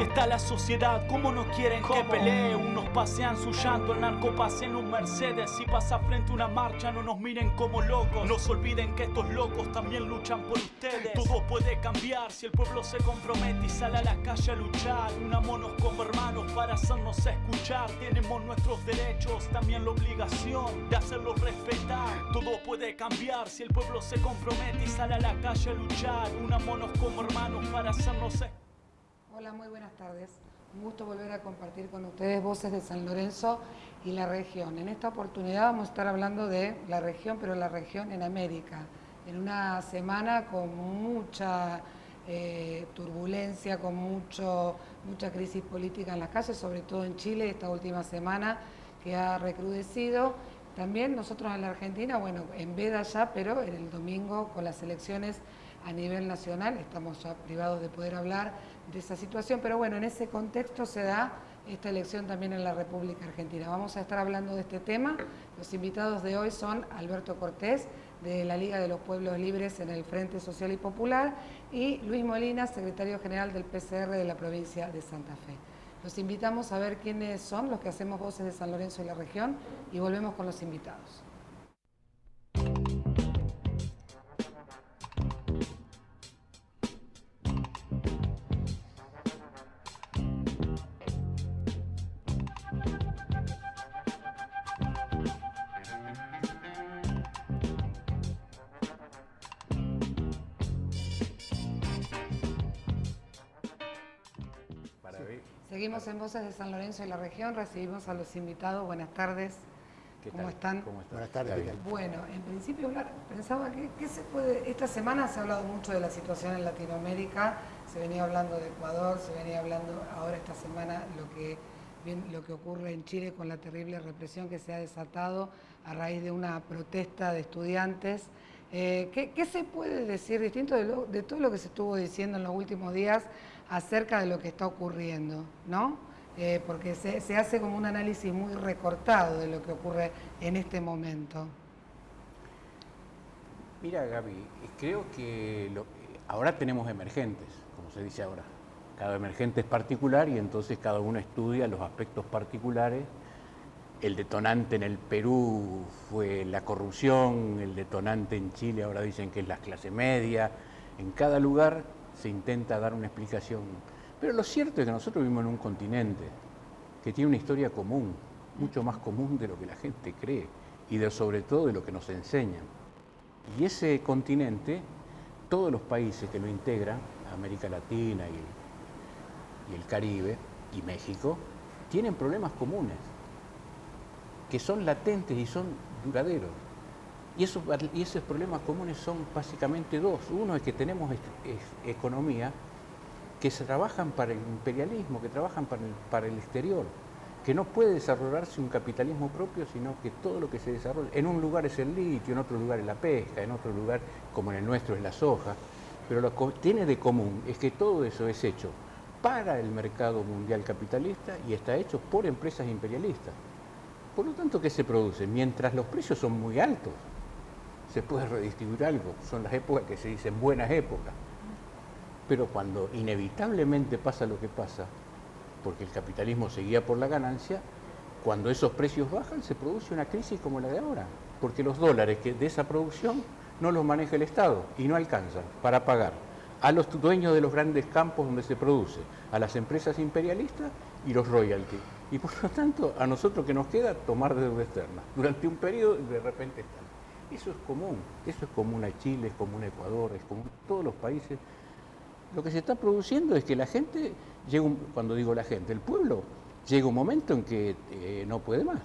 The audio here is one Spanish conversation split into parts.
está la sociedad, cómo no quieren que pelee. Unos pasean su llanto, el narco pasea en un Mercedes. Si pasa frente a una marcha, no nos miren como locos. No se olviden que estos locos también luchan por ustedes. Todo puede cambiar si el pueblo se compromete y sale a la calle a luchar. Unámonos como hermanos para hacernos escuchar. Tenemos nuestros derechos, también la obligación de hacerlos respetar. Todo puede cambiar si el pueblo se compromete y sale a la calle a luchar. Unámonos como hermanos para hacernos escuchar. Hola, muy buenas tardes. Un gusto volver a compartir con ustedes Voces de San Lorenzo y la región. En esta oportunidad vamos a estar hablando de la región, pero la región en América. En una semana con mucha turbulencia, con mucha crisis política en las calles, sobre todo en Chile, esta última semana que ha recrudecido. También nosotros en la Argentina, bueno, en veda ya, pero en el domingo con las elecciones a nivel nacional, estamos ya privados de poder hablar de esa situación, pero bueno, en ese contexto se da esta elección también en la República Argentina. Vamos a estar hablando de este tema. Los invitados de hoy son Alberto Cortés, de la Liga de los Pueblos Libres en el Frente Social y Popular, y Luis Molina, secretario general del PCR de la provincia de Santa Fe. Los invitamos a ver quiénes son los que hacemos Voces de San Lorenzo y la región, y volvemos con los invitados. Seguimos en Voces de San Lorenzo y la región, recibimos a los invitados. Buenas tardes. ¿Cómo están? ¿Cómo están? Buenas tardes. Bueno, en principio pensaba que se puede. Esta semana se ha hablado mucho de la situación en Latinoamérica, se venía hablando de Ecuador, se venía hablando ahora esta semana lo que ocurre en Chile con la terrible represión que se ha desatado a raíz de una protesta de estudiantes. ¿Qué se puede decir distinto de todo lo que se estuvo diciendo en los últimos días acerca de lo que está ocurriendo, ¿no? Porque se hace como un análisis muy recortado de lo que ocurre en este momento. Mira, Gaby, creo que ahora tenemos emergentes, como se dice ahora. Cada emergente es particular y entonces cada uno estudia los aspectos particulares. El detonante en el Perú fue la corrupción, el detonante en Chile ahora dicen que es la clase media. En cada lugar se intenta dar una explicación. Pero lo cierto es que nosotros vivimos en un continente que tiene una historia común, mucho más común de lo que la gente cree y sobre todo de lo que nos enseñan. Y ese continente, todos los países que lo integran, América Latina y el Caribe y México, tienen problemas comunes, que son latentes y son duraderos. Y esos problemas comunes son básicamente dos. Uno es que tenemos economía que se trabajan para el imperialismo, que trabajan para el exterior, que no puede desarrollarse un capitalismo propio, sino que todo lo que se desarrolla, en un lugar es el litio, en otro lugar es la pesca, en otro lugar, como en el nuestro, es la soja, pero lo que tiene de común es que todo eso es hecho para el mercado mundial capitalista y está hecho por empresas imperialistas. Por lo tanto, ¿qué se produce? Mientras los precios son muy altos, se puede redistribuir algo, son las épocas que se dicen buenas épocas. Pero cuando inevitablemente pasa lo que pasa, porque el capitalismo se guía por la ganancia, cuando esos precios bajan se produce una crisis como la de ahora, porque los dólares de esa producción no los maneja el Estado y no alcanzan para pagar a los dueños de los grandes campos donde se produce, a las empresas imperialistas y los royalties. Y por lo tanto, a nosotros que nos queda tomar deuda externa durante un periodo y de repente están. Eso es común a Chile, es común a Ecuador, es común a todos los países. Lo que se está produciendo es que la gente, cuando digo la gente, el pueblo, llega un momento en que no puede más.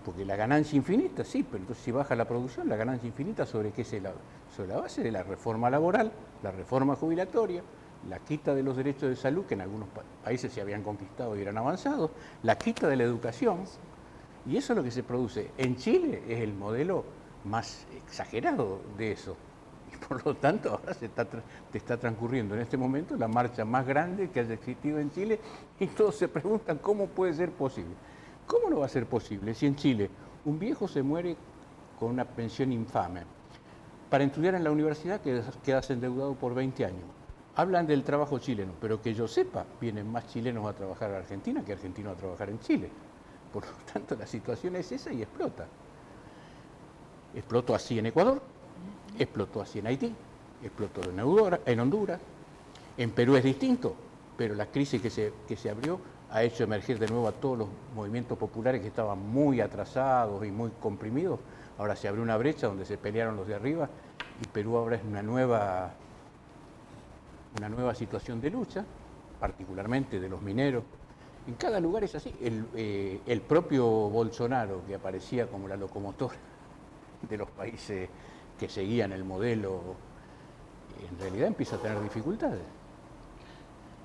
Porque la ganancia infinita, sí, pero entonces si baja la producción, la ganancia infinita, ¿sobre qué se la? Sobre la base de la reforma laboral, la reforma jubilatoria, la quita de los derechos de salud, que en algunos países se habían conquistado y eran avanzados, la quita de la educación, y eso es lo que se produce. En Chile es el modelo más exagerado de eso. Y por lo tanto ahora te está transcurriendo en este momento la marcha más grande que haya existido en Chile y todos se preguntan cómo puede ser posible. ¿Cómo no va a ser posible si en Chile un viejo se muere con una pensión infame? Para estudiar en la universidad quedas endeudado por 20 años. Hablan del trabajo chileno, pero que yo sepa, vienen más chilenos a trabajar a Argentina que argentinos a trabajar en Chile. Por lo tanto, la situación es esa y explota. Explotó así en Ecuador, explotó así en Haití, explotó en Honduras. En Perú es distinto, pero la crisis que se abrió ha hecho emerger de nuevo a todos los movimientos populares que estaban muy atrasados y muy comprimidos. Ahora se abrió una brecha donde se pelearon los de arriba y Perú ahora es una nueva situación de lucha, particularmente de los mineros. En cada lugar es así. El propio Bolsonaro, que aparecía como la locomotora de los países que seguían el modelo, en realidad empieza a tener dificultades.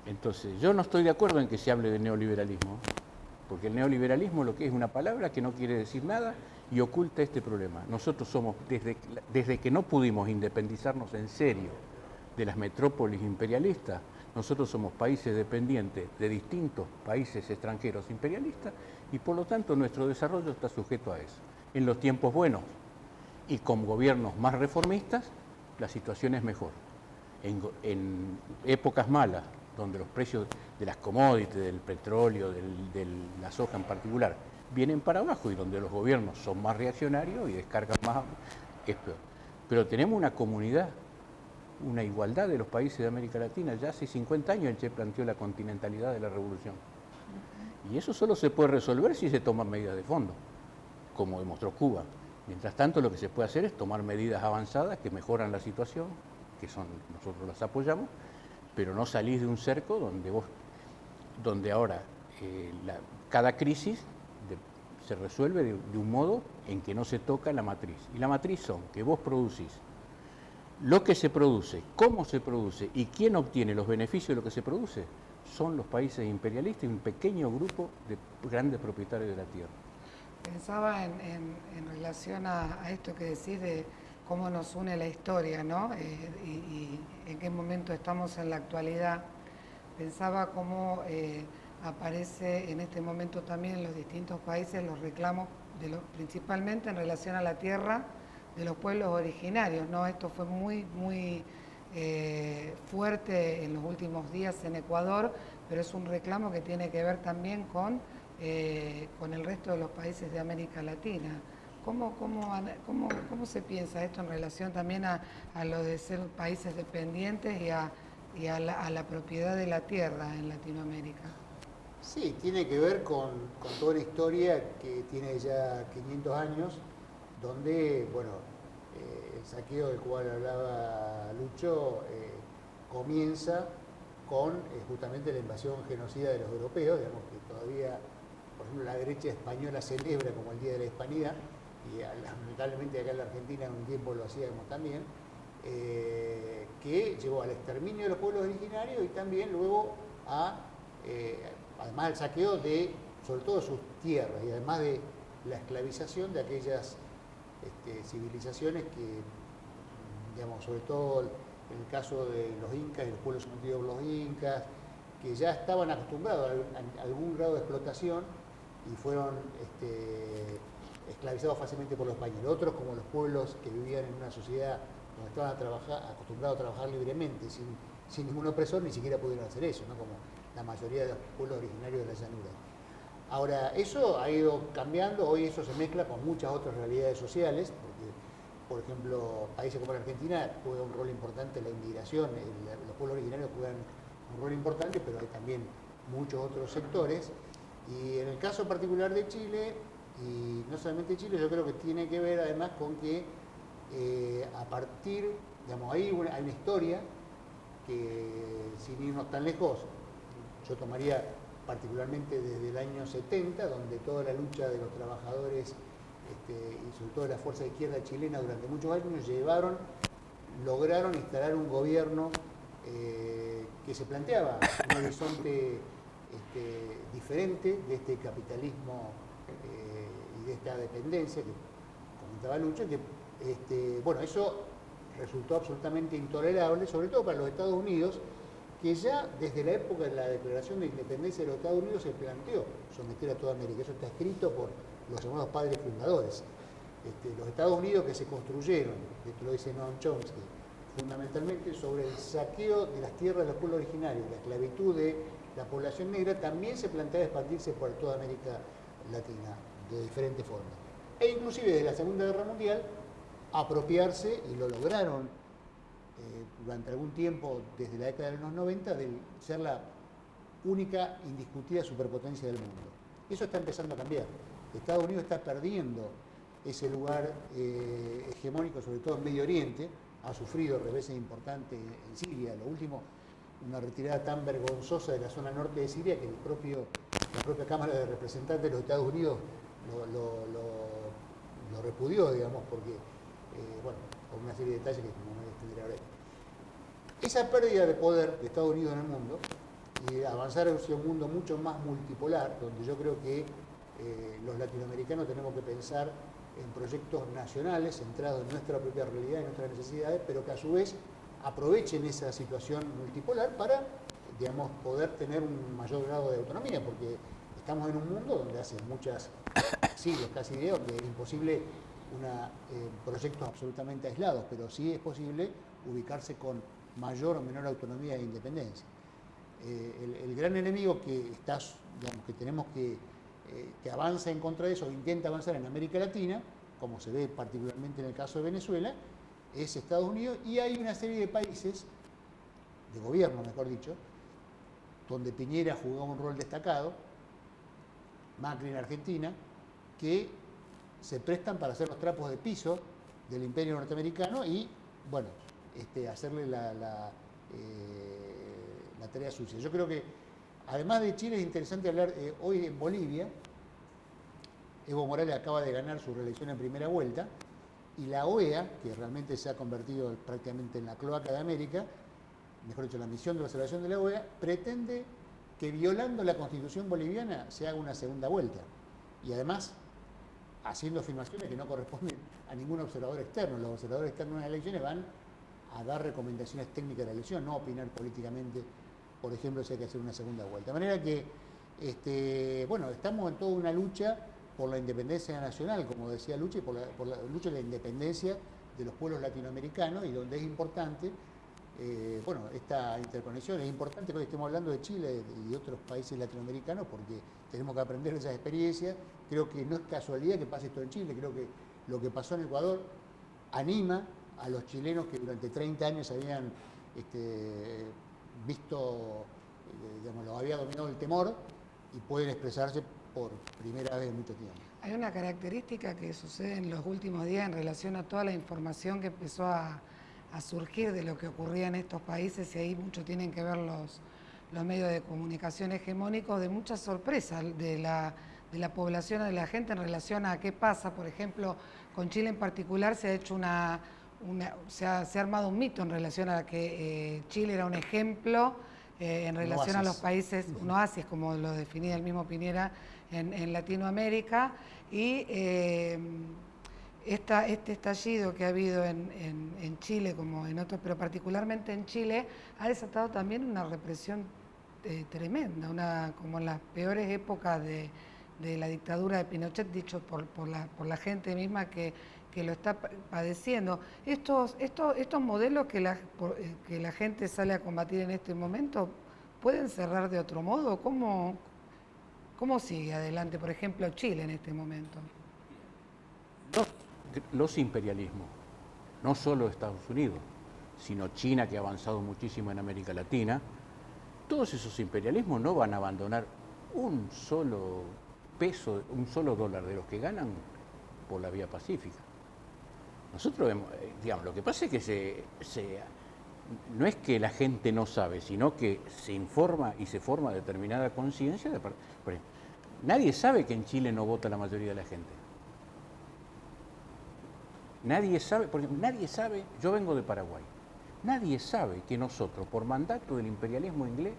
Entonces, yo no estoy de acuerdo en que se hable de neoliberalismo, porque el neoliberalismo lo que es una palabra que no quiere decir nada y oculta este problema. Nosotros somos, desde que no pudimos independizarnos en serio de las metrópolis imperialistas, nosotros somos países dependientes de distintos países extranjeros imperialistas y por lo tanto nuestro desarrollo está sujeto a eso. En los tiempos buenos y con gobiernos más reformistas, la situación es mejor. En épocas malas, donde los precios de las commodities, del petróleo, de la soja en particular, vienen para abajo y donde los gobiernos son más reaccionarios y descargan más, es peor. Pero tenemos una comunidad, una igualdad de los países de América Latina. Ya hace 50 años el Che planteó la continentalidad de la revolución. Y eso solo se puede resolver si se toman medidas de fondo, como demostró Cuba. Mientras tanto, lo que se puede hacer es tomar medidas avanzadas que mejoran la situación, que nosotros las apoyamos, pero no salís de un cerco donde ahora cada crisis se resuelve de un modo en que no se toca la matriz. Y la matriz son que vos producís lo que se produce, cómo se produce y quién obtiene los beneficios de lo que se produce, son los países imperialistas y un pequeño grupo de grandes propietarios de la tierra. Pensaba en relación a esto que decís de cómo nos une la historia, ¿no? Y en qué momento estamos en la actualidad. Pensaba cómo aparece en este momento también en los distintos países los reclamos, principalmente en relación a la tierra de los pueblos originarios, ¿no? Esto fue muy fuerte en los últimos días en Ecuador, pero es un reclamo que tiene que ver también con el resto de los países de América Latina. ¿Cómo se piensa esto en relación también a lo de ser países dependientes y a la propiedad de la tierra en Latinoamérica? Sí, tiene que ver con toda la historia que tiene ya 500 años, donde, bueno, el saqueo del cual hablaba Lucho comienza con justamente la invasión genocida de los europeos, digamos que todavía, por ejemplo, la derecha española celebra como el Día de la Hispanidad, y lamentablemente acá en la Argentina un tiempo lo hacíamos también, que llevó al exterminio de los pueblos originarios y también luego además al saqueo de, sobre todo, sus tierras y además de la esclavización de aquellas civilizaciones que, digamos, sobre todo en el caso de los incas y los pueblos sometidos por los incas, que ya estaban acostumbrados a algún grado de explotación y fueron esclavizados fácilmente por los españoles. Otros, como los pueblos que vivían en una sociedad donde estaban acostumbrados a trabajar libremente, sin ningún opresor, ni siquiera pudieron hacer eso, ¿no? Como la mayoría de los pueblos originarios de la llanura. Ahora, eso ha ido cambiando, hoy eso se mezcla con muchas otras realidades sociales, porque, por ejemplo, países como la Argentina juega un rol importante la inmigración, los pueblos originarios juegan un rol importante, pero hay también muchos otros sectores. Y en el caso particular de Chile, y no solamente Chile, yo creo que tiene que ver además con que a partir, digamos, hay una historia que, sin irnos tan lejos, yo tomaría particularmente desde el año 70, donde toda la lucha de los trabajadores y sobre todo de la fuerza de izquierda chilena durante muchos años lograron instalar un gobierno que se planteaba un horizonte diferente de este capitalismo y de esta dependencia que comentaba Lucho, que bueno, eso resultó absolutamente intolerable, sobre todo para los Estados Unidos, que ya desde la época de la declaración de independencia de los Estados Unidos se planteó someter a toda América. Eso está escrito por los llamados padres fundadores. Los Estados Unidos que se construyeron, esto lo dice Noam Chomsky, fundamentalmente sobre el saqueo de las tierras de los pueblos originarios, la esclavitud de la población negra, también se plantea expandirse por toda América Latina de diferentes formas. E inclusive desde la Segunda Guerra Mundial apropiarse, y lo lograron durante algún tiempo, desde la década de los 90, de ser la única indiscutida superpotencia del mundo. Eso está empezando a cambiar. Estados Unidos está perdiendo ese lugar hegemónico, sobre todo en Medio Oriente, ha sufrido reveses importantes en Siria, lo último, una retirada tan vergonzosa de la zona norte de Siria que la propia Cámara de Representantes de los Estados Unidos lo repudió, digamos, porque, bueno, por una serie de detalles que como me voy a extender ahora. Esa pérdida de poder de Estados Unidos en el mundo y avanzar hacia un mundo mucho más multipolar, donde yo creo que los latinoamericanos tenemos que pensar en proyectos nacionales centrados en nuestra propia realidad y nuestras necesidades, pero que a su vez aprovechen esa situación multipolar para, digamos, poder tener un mayor grado de autonomía, porque estamos en un mundo donde hace muchos siglos, casi de donde es imposible proyectos absolutamente aislados, pero sí es posible ubicarse con mayor o menor autonomía e independencia. El gran enemigo digamos, que tenemos que avanza en contra de eso, intenta avanzar en América Latina, como se ve particularmente en el caso de Venezuela, es Estados Unidos, y hay una serie de países, de gobierno mejor dicho, donde Piñera jugó un rol destacado, Macri en Argentina, que se prestan para hacer los trapos de piso del imperio norteamericano y, bueno, hacerle la tarea sucia. Yo creo que, además de Chile, es interesante hablar hoy en Bolivia. Evo Morales acaba de ganar su reelección en primera vuelta y la OEA, que realmente se ha convertido prácticamente en la cloaca de América, mejor dicho, la misión de observación de la OEA, pretende que violando la Constitución boliviana se haga una segunda vuelta. Y además, haciendo afirmaciones que no corresponden a ningún observador externo. Los observadores externos en las elecciones van a dar recomendaciones técnicas de la elección, no a opinar políticamente, por ejemplo, si hay que hacer una segunda vuelta. De manera que, bueno, estamos en toda una lucha por la independencia nacional, como decía Lucha, y por la lucha de la independencia de los pueblos latinoamericanos, y donde es importante, bueno, esta interconexión. Es importante que hoy estemos hablando de Chile y de otros países latinoamericanos, porque tenemos que aprender de esas experiencias. Creo que no es casualidad que pase esto en Chile, creo que lo que pasó en Ecuador anima a los chilenos que durante 30 años habían visto, digamos, lo había dominado el temor, y pueden expresarse por primera vez en mucho tiempo. Hay una característica que sucede en los últimos días en relación a toda la información que empezó a surgir de lo que ocurría en estos países, y ahí mucho tienen que ver los medios de comunicación hegemónicos, de mucha sorpresa de la población, de la gente en relación a qué pasa. Por ejemplo, con Chile en particular se ha hecho se ha armado un mito en relación a que Chile era un ejemplo en relación a los países, un oasis, como lo definía el mismo Piñera en Latinoamérica, y este estallido que ha habido en Chile, como en otros, pero particularmente en Chile, ha desatado también una represión tremenda, como en las peores épocas de la dictadura de Pinochet, dicho por la gente misma que lo está padeciendo. Estos modelos que la gente sale a combatir en este momento, ¿pueden cerrar de otro modo? ¿Cómo sigue adelante, por ejemplo, Chile en este momento? Los imperialismos, no solo Estados Unidos, sino China, que ha avanzado muchísimo en América Latina, todos esos imperialismos no van a abandonar un solo peso, un solo dólar de los que ganan por la vía pacífica. Nosotros vemos, digamos, lo que pasa es que no es que la gente no sabe, sino que se informa y se forma determinada conciencia. Nadie sabe que en Chile no vota la mayoría de la gente. Nadie sabe, porque nadie sabe, yo vengo de Paraguay, nadie sabe que nosotros, por mandato del imperialismo inglés,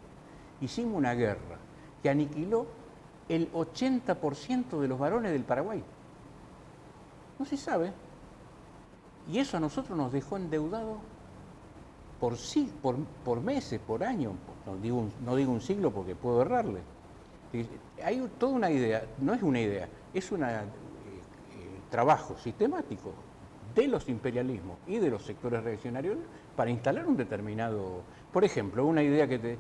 hicimos una guerra que aniquiló el 80% de los varones del Paraguay. No se sabe. Y eso a nosotros nos dejó endeudados por meses, por años. No digo un siglo porque puedo errarle. Hay toda una idea, no es una idea, es un trabajo sistemático de los imperialismos y de los sectores reaccionarios para instalar un determinado... Por ejemplo, una idea que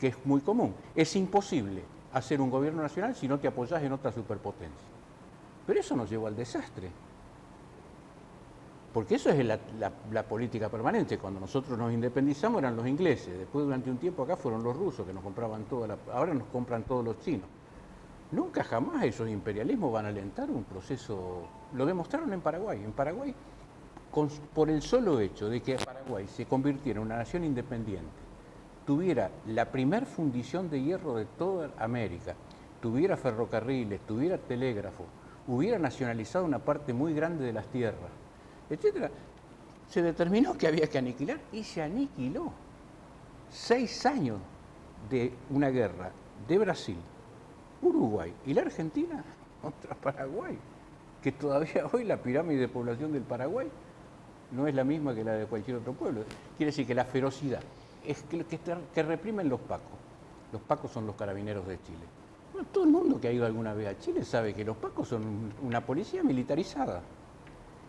es muy común. Es imposible hacer un gobierno nacional si no te apoyas en otra superpotencia. Pero eso nos llevó al desastre. Porque eso es la política permanente. Cuando nosotros nos independizamos eran los ingleses. Después, durante un tiempo acá, fueron los rusos que nos compraban ahora nos compran todos los chinos. Nunca jamás esos imperialismos van a alentar un proceso... Lo demostraron en Paraguay. En Paraguay, por el solo hecho de que Paraguay se convirtiera en una nación independiente, tuviera la primer fundición de hierro de toda América, tuviera ferrocarriles, tuviera telégrafo, hubiera nacionalizado una parte muy grande de las tierras, etcétera, se determinó que había que aniquilar y se aniquiló. 6 años de una guerra de Brasil, Uruguay y la Argentina contra Paraguay, que todavía hoy la pirámide de población del Paraguay no es la misma que la de cualquier otro pueblo. Quiere decir que la ferocidad es que reprimen los pacos. Los pacos son los carabineros de Chile. Bueno, todo el mundo que ha ido alguna vez a Chile sabe que los pacos son una policía militarizada.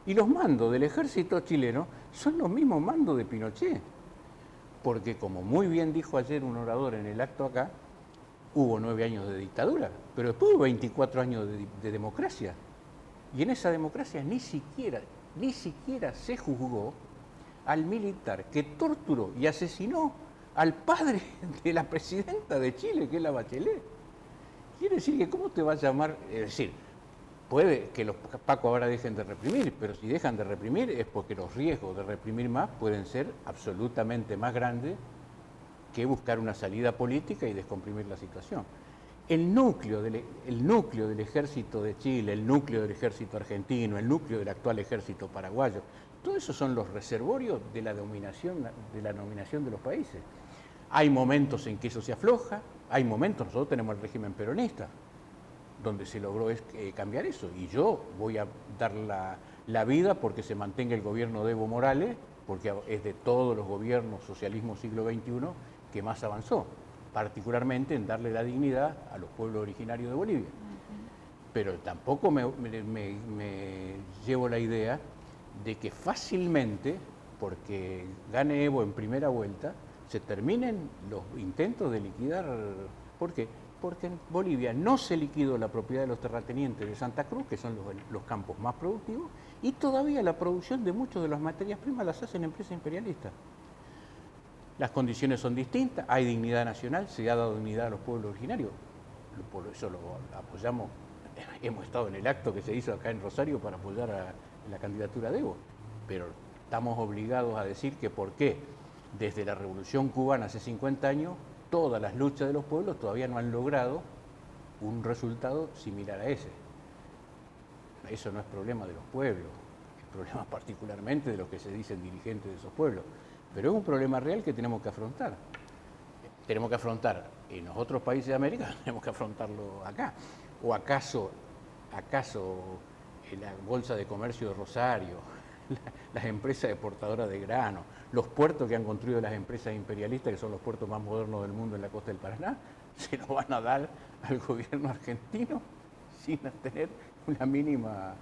Y los mandos del ejército chileno son los mismos mandos de Pinochet. Porque, como muy bien dijo ayer un orador en el acto acá, hubo 9 años de dictadura, pero después hubo 24 años de democracia. Y en esa democracia ni siquiera se juzgó al militar que torturó y asesinó al padre de la presidenta de Chile, que es la Bachelet. Quiere decir que ¿cómo te va a llamar? Es decir, puede que los pacos ahora dejen de reprimir, pero si dejan de reprimir es porque los riesgos de reprimir más pueden ser absolutamente más grandes que buscar una salida política y descomprimir la situación. El núcleo del ejército de Chile, el núcleo del ejército argentino, el núcleo del actual ejército paraguayo, todo eso son los reservorios de la dominación de los países. Hay momentos en que eso se afloja, hay momentos, nosotros tenemos el régimen peronista, donde se logró cambiar eso. Y yo voy a dar la vida porque se mantenga el gobierno de Evo Morales, porque es de todos los gobiernos socialismo siglo XXI que más avanzó, particularmente en darle la dignidad a los pueblos originarios de Bolivia. Pero tampoco me llevo la idea de que fácilmente, porque gane Evo en primera vuelta, se terminen los intentos de liquidar. ¿Por qué? Porque en Bolivia no se liquidó la propiedad de los terratenientes de Santa Cruz, que son los campos más productivos, y todavía la producción de muchas de las materias primas las hacen empresas imperialistas. Las condiciones son distintas, hay dignidad nacional, se ha dado dignidad a los pueblos originarios, por eso lo apoyamos, hemos estado en el acto que se hizo acá en Rosario para apoyar a la candidatura de Evo, pero estamos obligados a decir que por qué desde la Revolución Cubana hace 50 años, todas las luchas de los pueblos todavía no han logrado un resultado similar a ese. Eso no es problema de los pueblos, es problema particularmente de los que se dicen dirigentes de esos pueblos. Pero es un problema real que tenemos que afrontar. Tenemos que afrontar en los otros países de América, tenemos que afrontarlo acá. ¿O acaso la Bolsa de Comercio de Rosario, las empresas exportadoras de grano, los puertos que han construido las empresas imperialistas, que son los puertos más modernos del mundo en la costa del Paraná, se los van a dar al gobierno argentino sin tener una mínima,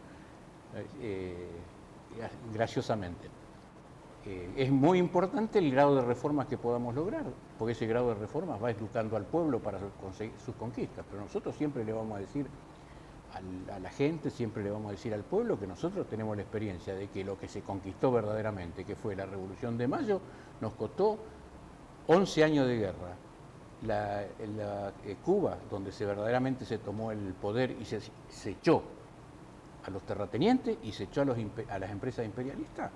graciosamente? Es muy importante el grado de reformas que podamos lograr, porque ese grado de reformas va educando al pueblo para conseguir sus conquistas, pero nosotros siempre le vamos a decir a la gente, siempre le vamos a decir al pueblo que nosotros tenemos la experiencia de que lo que se conquistó verdaderamente, que fue la Revolución de Mayo, nos costó 11 años de guerra. Cuba, donde verdaderamente se tomó el poder y se echó a los terratenientes y se echó a las empresas imperialistas,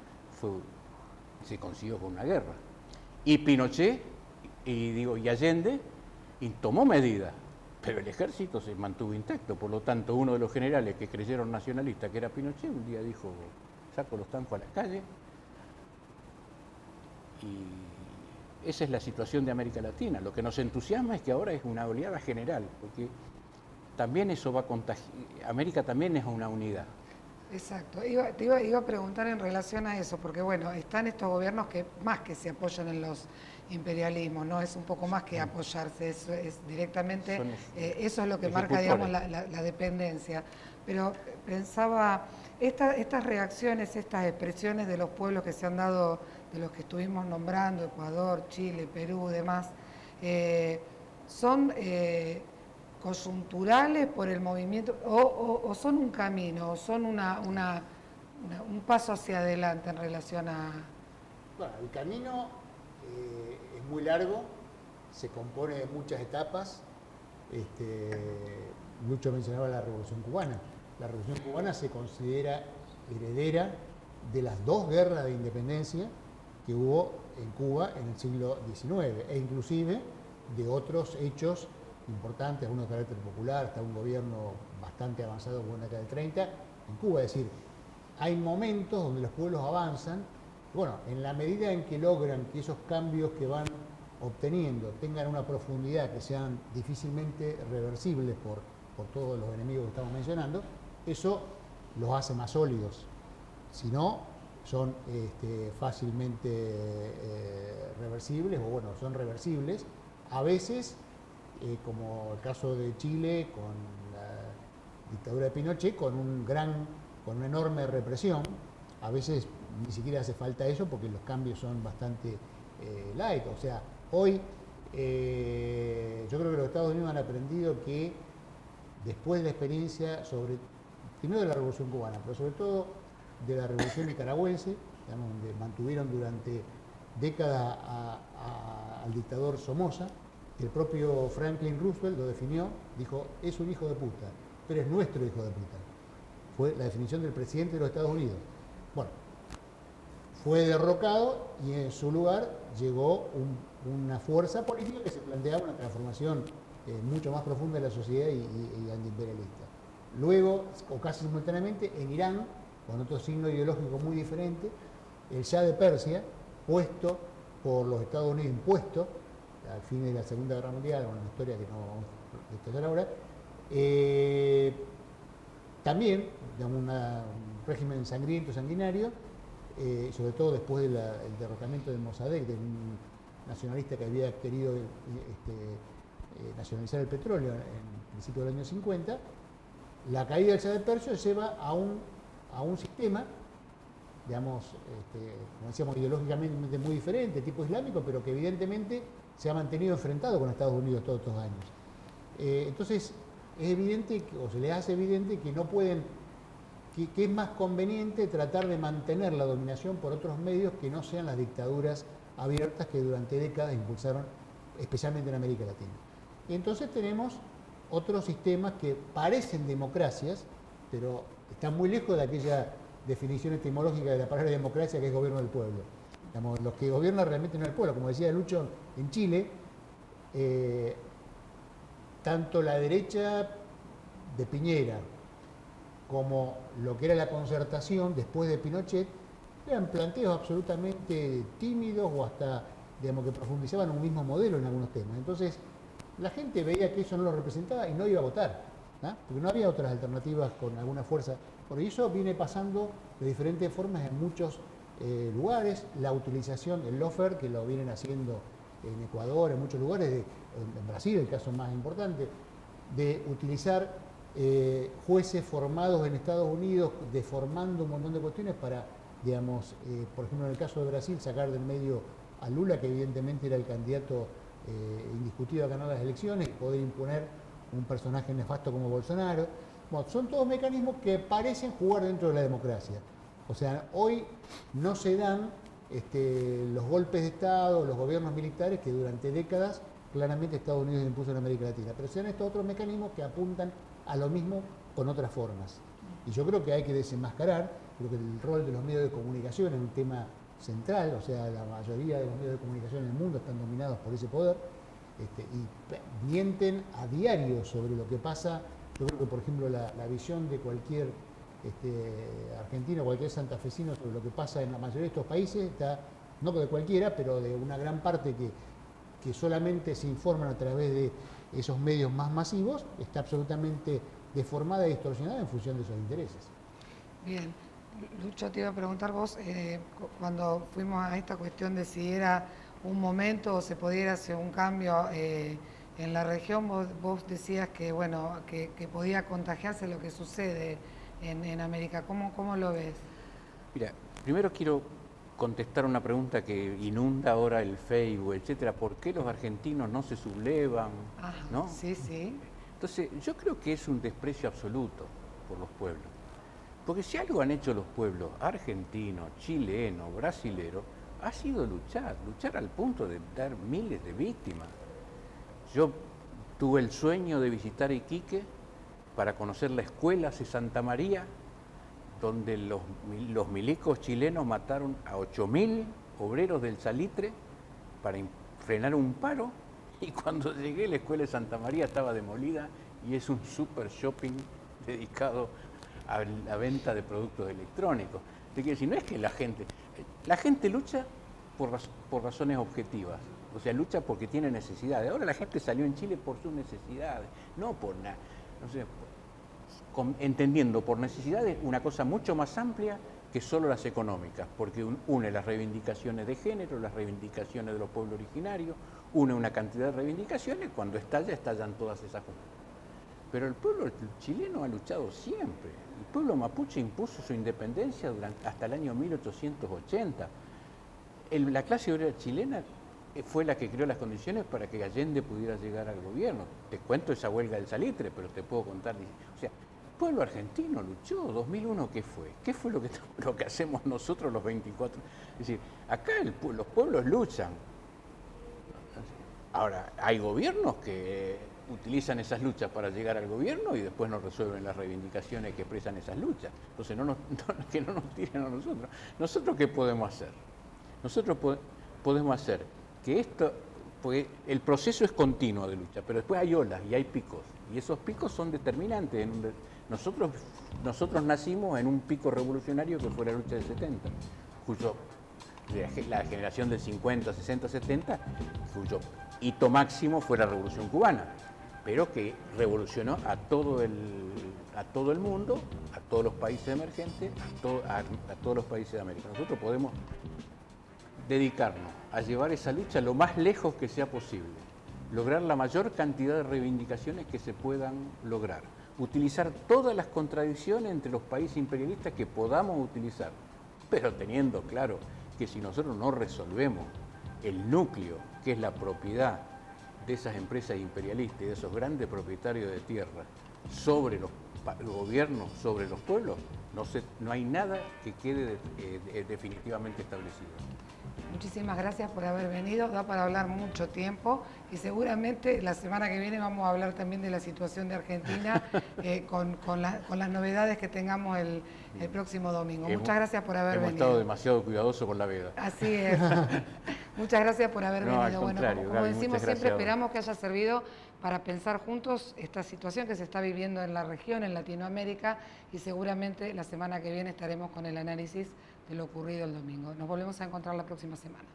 se consiguió con una guerra. Y Pinochet y Allende tomó medidas, pero el ejército se mantuvo intacto. Por lo tanto, uno de los generales que creyeron nacionalistas, que era Pinochet, un día dijo: saco los tanques a la calle. Y esa es la situación de América Latina. Lo que nos entusiasma es que ahora es una oleada general, porque también eso va a contagiar. América también es una unidad. Exacto. Te iba a preguntar en relación a eso, porque bueno, están estos gobiernos que más que se apoyan en los imperialismos, ¿no? Es un poco más que apoyarse, es directamente, eso es lo que marca, digamos, la dependencia. pero pensaba, estas reacciones, estas expresiones de los pueblos que se han dado, de los que estuvimos nombrando, Ecuador, Chile, Perú, demás, son coyunturales por el movimiento, o son un camino, o son un paso hacia adelante en relación a... Bueno, el camino es muy largo, se compone de muchas etapas. Lucho mencionaba la Revolución Cubana. La Revolución Cubana se considera heredera de las dos guerras de independencia que hubo en Cuba en el siglo XIX, e inclusive de otros hechos importantes, algunos de carácter popular, hasta un gobierno bastante avanzado como en la década del 30 en Cuba. Es decir, hay momentos donde los pueblos avanzan, bueno, en la medida en que logran que esos cambios que van obteniendo tengan una profundidad que sean difícilmente reversibles por todos los enemigos que estamos mencionando, eso los hace más sólidos. Si no, son fácilmente reversibles, o bueno, son reversibles. A veces, como el caso de Chile con la dictadura de Pinochet, con una enorme represión, a veces ni siquiera hace falta eso porque los cambios son bastante light. O sea, hoy yo creo que los Estados Unidos han aprendido que después de la experiencia primero de la Revolución Cubana, pero sobre todo de la Revolución Nicaragüense, digamos, donde mantuvieron durante décadas al dictador Somoza, el propio Franklin Roosevelt lo definió, dijo, es un hijo de puta, pero es nuestro hijo de puta. Fue la definición del presidente de los Estados Unidos. Bueno, fue derrocado y en su lugar llegó una fuerza política que se planteaba una transformación mucho más profunda de la sociedad y antiimperialista. Luego, o casi simultáneamente, en Irán, con otro signo ideológico muy diferente, el Shah de Persia, puesto por los Estados Unidos, impuesto al fin de la Segunda Guerra Mundial, una historia que no vamos a detallar ahora, también, digamos, un régimen sangriento, sanguinario, sobre todo después del derrocamiento de Mossadegh, de un nacionalista que había querido nacionalizar el petróleo en principios del año 50, la caída del Shah de Persia lleva a un sistema, digamos, como decíamos, ideológicamente muy diferente, tipo islámico, pero que evidentemente se ha mantenido enfrentado con Estados Unidos todos estos años. Entonces, es evidente, o se les hace evidente que no pueden, que es más conveniente tratar de mantener la dominación por otros medios que no sean las dictaduras abiertas que durante décadas impulsaron, especialmente en América Latina. Y entonces tenemos otros sistemas que parecen democracias, pero están muy lejos de aquella definición etimológica de la palabra democracia que es gobierno del pueblo. Digamos, los que gobiernan realmente no es el pueblo. Como decía Lucho, en Chile, tanto la derecha de Piñera como lo que era la concertación después de Pinochet eran planteos absolutamente tímidos o hasta, digamos, que profundizaban un mismo modelo en algunos temas. Entonces, la gente veía que eso no lo representaba y no iba a votar, ¿no? Porque no había otras alternativas con alguna fuerza. Por eso viene pasando de diferentes formas en muchos lugares, la utilización del lawfare, que lo vienen haciendo en Ecuador, en muchos lugares, en Brasil, el caso más importante, de utilizar jueces formados en Estados Unidos, deformando un montón de cuestiones para, digamos, por ejemplo en el caso de Brasil, sacar del medio a Lula, que evidentemente era el candidato indiscutido a ganar las elecciones, y poder imponer un personaje nefasto como Bolsonaro. Bueno, son todos mecanismos que parecen jugar dentro de la democracia. O sea, hoy no se dan los golpes de Estado, los gobiernos militares que durante décadas claramente Estados Unidos impuso en América Latina, pero se dan estos otros mecanismos que apuntan a lo mismo con otras formas. Y yo creo que hay que desenmascarar, creo que el rol de los medios de comunicación es un tema central, o sea, la mayoría de los medios de comunicación en el mundo están dominados por ese poder, y mienten a diario sobre lo que pasa. Yo creo que, por ejemplo, la visión de cualquier argentino, cualquier santafesino sobre lo que pasa en la mayoría de estos países, está, no de cualquiera, pero de una gran parte que solamente se informan a través de esos medios más masivos, está absolutamente deformada y distorsionada en función de esos intereses. Bien, Lucho, te iba a preguntar vos, cuando fuimos a esta cuestión de si era un momento o se pudiera hacer un cambio en la región. Vos decías que, bueno, que podía contagiarse lo que sucede en América. ¿Cómo lo ves? Mira, primero quiero contestar una pregunta que inunda ahora el Facebook, etcétera. ¿Por qué los argentinos no se sublevan? ¿No? Sí, sí. Entonces, yo creo que es un desprecio absoluto por los pueblos. Porque si algo han hecho los pueblos argentinos, chilenos, brasileros, ha sido luchar al punto de dar miles de víctimas. Yo tuve el sueño de visitar Iquique para conocer la escuela de Santa María, donde los milicos chilenos mataron a 8.000 obreros del salitre para frenar un paro, y cuando llegué la escuela de Santa María estaba demolida y es un super shopping dedicado a la venta de productos electrónicos. Te quiero decir, no es que la gente lucha por razones objetivas, o sea, lucha porque tiene necesidades. Ahora la gente salió en Chile por sus necesidades, no por nada. No sé, entendiendo por necesidades una cosa mucho más amplia que solo las económicas, porque une las reivindicaciones de género, las reivindicaciones de los pueblos originarios, une una cantidad de reivindicaciones, cuando estallan todas esas cosas. Pero el pueblo chileno ha luchado siempre. El pueblo mapuche impuso su independencia hasta el año 1880. La clase obrera chilena fue la que creó las condiciones para que Allende pudiera llegar al gobierno. Te cuento esa huelga del salitre, pero te puedo contar. O sea, el pueblo argentino luchó. 2001, ¿qué fue? ¿Qué fue lo que hacemos nosotros los 24? Es decir, acá los pueblos luchan. Ahora, hay gobiernos que utilizan esas luchas para llegar al gobierno y después no resuelven las reivindicaciones que expresan esas luchas. Entonces, que no nos tiren a nosotros. ¿Nosotros qué podemos hacer? Nosotros podemos hacer que porque el proceso es continuo de lucha, pero después hay olas y hay picos, y esos picos son determinantes. Nosotros nacimos en un pico revolucionario que fue la lucha del 70, la generación del 50, 60, 70, cuyo hito máximo fue la Revolución Cubana, pero que revolucionó a todo el mundo, a todos los países emergentes, a todos los países de América. Nosotros podemos dedicarnos a llevar esa lucha lo más lejos que sea posible, lograr la mayor cantidad de reivindicaciones que se puedan lograr, utilizar todas las contradicciones entre los países imperialistas que podamos utilizar, pero teniendo claro que si nosotros no resolvemos el núcleo, que es la propiedad de esas empresas imperialistas y de esos grandes propietarios de tierra sobre los gobiernos, sobre los pueblos, no hay nada que quede definitivamente establecido. Muchísimas gracias por haber venido, da para hablar mucho tiempo y seguramente la semana que viene vamos a hablar también de la situación de Argentina con las novedades que tengamos el próximo domingo. Muchas gracias por haber venido. Hemos estado demasiado cuidadosos con la veda. Así es. Muchas gracias por haber venido. Al contrario, como Gaby, decimos siempre, gracias. esperamos que haya servido para pensar juntos esta situación que se está viviendo en la región, en Latinoamérica, y seguramente la semana que viene estaremos con el análisis de lo ocurrido el domingo. Nos volvemos a encontrar la próxima semana.